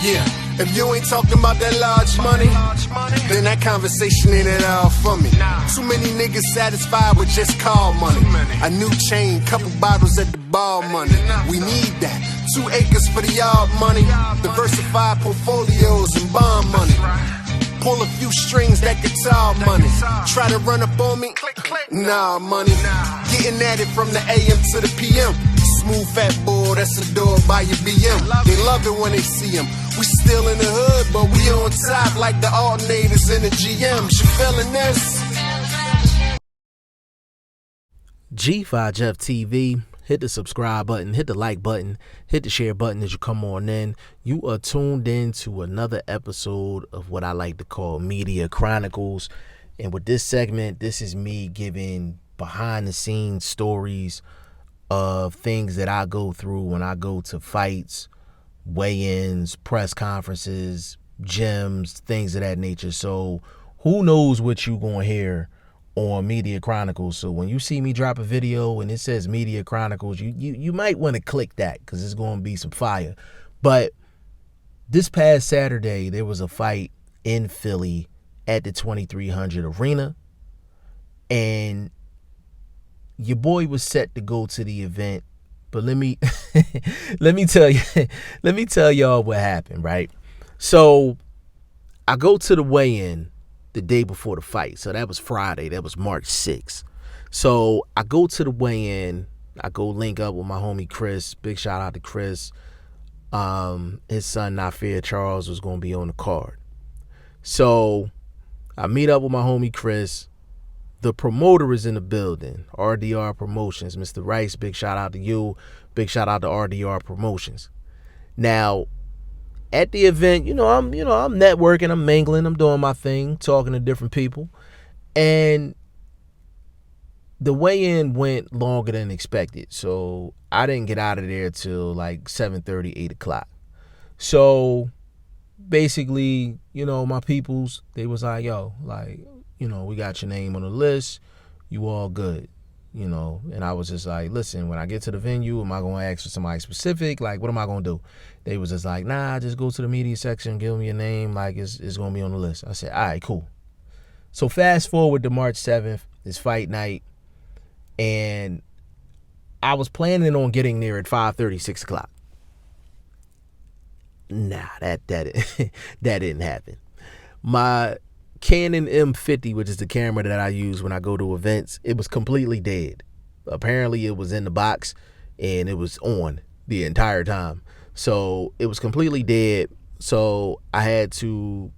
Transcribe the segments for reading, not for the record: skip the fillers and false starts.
Yeah, if you ain't talking about that large money, then that conversation ain't at all for me. Too many niggas satisfied with just call money. A new chain, couple bottles at the bar money. We need that. 2 acres for the yard money. Diversified portfolios and bond money. Pull a few strings, that guitar money. Try to run up on me? Nah, money. Getting at it from the AM to the PM. Smooth fat boy, that's a door by your BM. They love it when they see him. We still in the hood, but we on top like the alternators in the GMs. You feeling this? G5Jefftv. Hit the subscribe button, hit the like button, hit the share button as you come on in. You are tuned in to another episode of what I like to call Media Chronicles. And with this segment, this is me giving behind the scenes stories of things that I go through when I go to fights, weigh-ins, press conferences, gyms, things of that nature. So who knows what you gonna hear on Media Chronicles. So when you see me drop a video and it says Media Chronicles, you might want to click that because it's going to be some fire. But this past Saturday, there was a fight in Philly at the 2300 Arena, and your boy was set to go to the event. But let me tell y'all what happened, right? So I go to the weigh-in the day before the fight. So that was Friday. That was March 6th. So I go to the weigh-in. I go link up with my homie Chris. Big shout out to Chris. His son, Not Fear Charles, was going to be on the card. So I meet up with my homie Chris. The promoter is in the building. RDR Promotions. Mr. Rice, big shout out to you. Big shout out to RDR Promotions. Now, at the event, I'm networking, I'm mingling, I'm doing my thing, talking to different people. And the weigh-in went longer than expected. So I didn't get out of there till like 7:30, 8 o'clock. So basically, my peoples, they was like, yo, like, we got your name on the list. You all good. And I was just like, listen, when I get to the venue, am I going to ask for somebody specific? Like, what am I going to do? They was just like, nah, just go to the media section, give them your name, like, it's going to be on the list. I said, all right, cool. So fast forward to March 7th, it's fight night, and I was planning on getting there at 5:30, 6 o'clock. Nah, that didn't happen. My Canon M50, which is the camera that I use when I go to events, it was completely dead. Apparently it was in the box and it was on the entire time. So it was completely dead. So I had to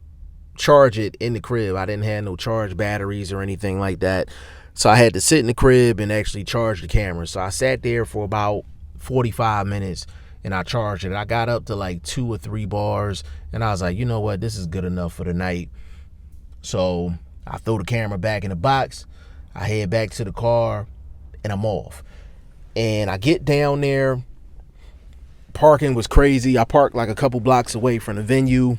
charge it in the crib. I didn't have no charge batteries or anything like that. So I had to sit in the crib and actually charge the camera. So I sat there for about 45 minutes and I charged it. I got up to like 2 or 3 bars and I was like, you know what, this is good enough for the night. So I throw the camera back in the box, I head back to the car, and I'm off. And I get down there. Parking was crazy. I parked like a couple blocks away from the venue.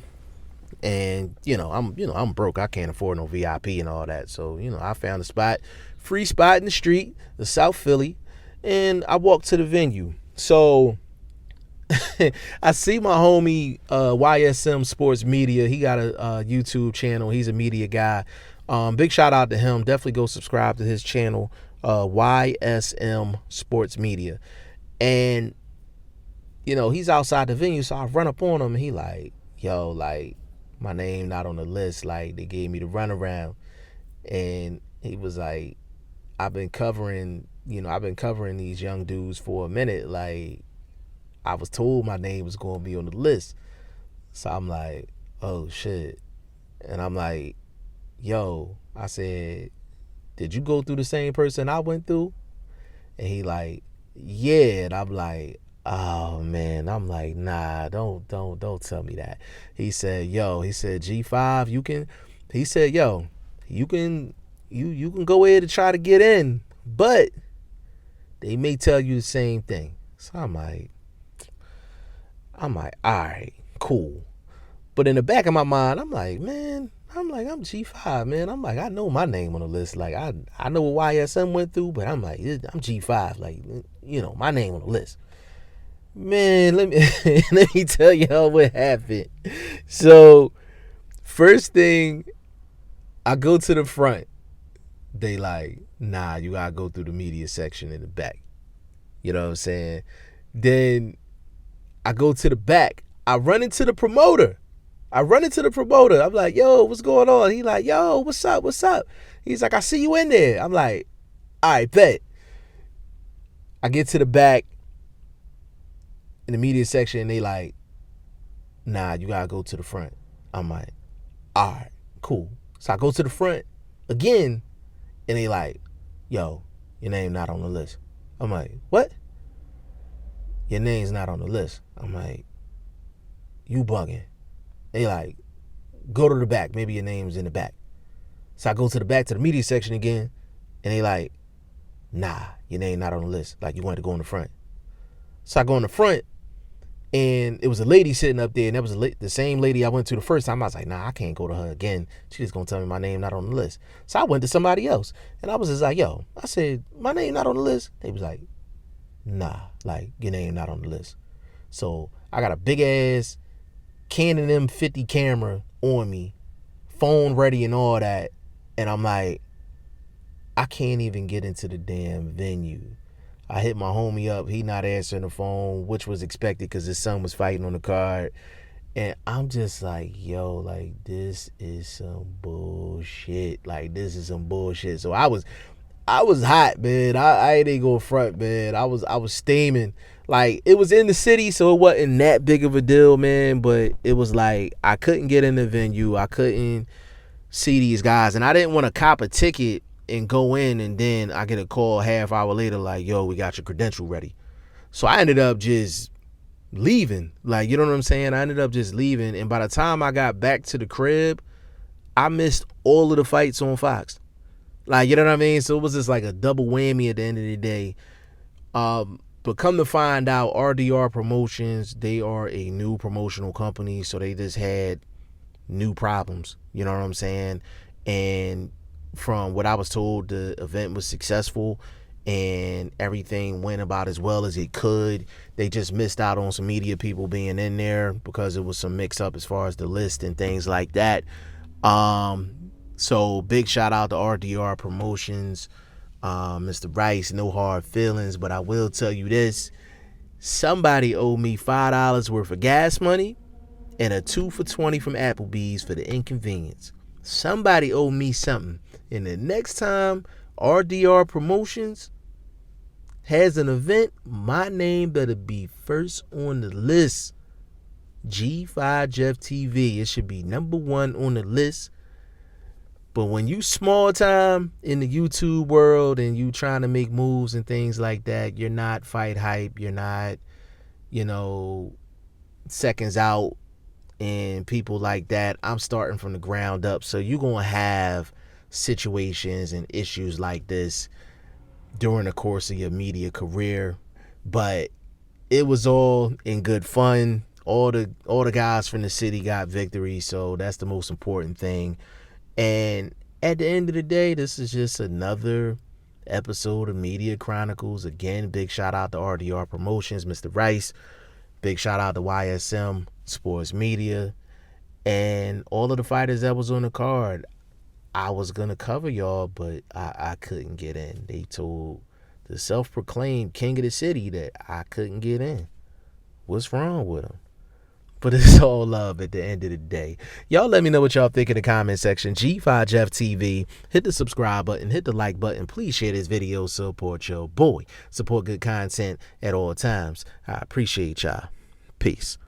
And, I'm broke. I can't afford no VIP and all that. So, I found a spot, free spot in the street, the South Philly, and I walked to the venue. So I see my homie YSM Sports Media. He got a YouTube channel. He's a media guy. Big shout out to him. Definitely go subscribe to his channel, YSM Sports Media. And he's outside the venue, so I run up on him and he like, yo, like, my name not on the list, like they gave me the runaround. And he was like, I've been covering these young dudes for a minute, like I was told my name was going to be on the list. So I'm like, oh shit. And I'm like, yo, I said, did you go through the same person I went through? And he like, yeah. And I'm like, oh man. I'm like, nah, don't tell me that. He said, G5, you can go ahead and try to get in, but they may tell you the same thing. So I'm like, all right, cool. But in the back of my mind, I'm like, I'm G5, man. I'm like, I know my name on the list. Like, I know what YSM went through, but I'm like, I'm G5. Like, my name on the list. Man, let me tell y'all what happened. So, first thing, I go to the front. They like, nah, you gotta go through the media section in the back. You know what I'm saying? Then I go to the back. I run into the promoter. I'm like, yo, what's going on? He like, yo, what's up? He's like, I see you in there. I'm like, all right, bet. I get to the back in the media section, and they like, nah, you gotta go to the front. I'm like, all right, cool. So I go to the front again, and they like, yo, your name not on the list. I'm like, what? Your name's not on the list. I'm like, you bugging. They like, go to the back. Maybe your name's in the back. So I go to the back to the media section again, and they like, nah, your name not on the list. Like, you wanted to go in the front. So I go in the front, and it was a lady sitting up there, and that was the same lady I went to the first time. I was like, nah, I can't go to her again. She just gonna tell me my name not on the list. So I went to somebody else, and I was just like, yo, I said, my name not on the list. They was like, nah, like, your name not on the list. So I got a big ass Canon M50 camera on me, phone ready and all that, and I'm like, I can't even get into the damn venue. I hit my homie up. He not answering the phone, which was expected because his son was fighting on the card. And I'm just like, yo, like, this is some bullshit. Like, this is some bullshit. So I was hot, man. I ain't go front, man. I was steaming. Like, it was in the city, so it wasn't that big of a deal, man. But it was like, I couldn't get in the venue. I couldn't see these guys. And I didn't want to cop a ticket and go in, and then I get a call half hour later like, yo, we got your credential ready. So I ended up just leaving. Like, you know what I'm saying? I ended up just leaving, and by the time I got back to the crib, I missed all of the fights on Fox. Like, you know what I mean? So it was just like a double whammy at the end of the day. But come to find out, RDR Promotions, they are a new promotional company, so they just had new problems. You know what I'm saying? And from what I was told, the event was successful and everything went about as well as it could. They just missed out on some media people being in there because it was some mix up as far as the list and things like that. So big shout out to RDR Promotions, Mr. Rice. No hard feelings, but I will tell you this: somebody owed me $5 worth of gas money and a 2 for $20 from Applebee's for the inconvenience. Somebody owed me something. And the next time RDR Promotions has an event, my name better be first on the list. G5Jefftv. It should be #1 on the list. But when you small time in the YouTube world and you trying to make moves and things like that, you're not fight hype. You're not, seconds out and people like that. I'm starting from the ground up. So you're going to have situations and issues like this during the course of your media career. But it was all in good fun. All the guys from the city got victory. So that's the most important thing. And at the end of the day, this is just another episode of Media Chronicles. Again, big shout out to RDR Promotions, Mr. Rice. Big shout out to YSM Sports Media and all of the fighters that was on the card. I was going to cover y'all, but I couldn't get in. They told the self-proclaimed king of the city that I couldn't get in. What's wrong with them? But it's all love at the end of the day. Y'all let me know what y'all think in the comment section. G5Jefftv. Hit the subscribe button. Hit the like button. Please share this video. Support your boy. Support good content at all times. I appreciate y'all. Peace.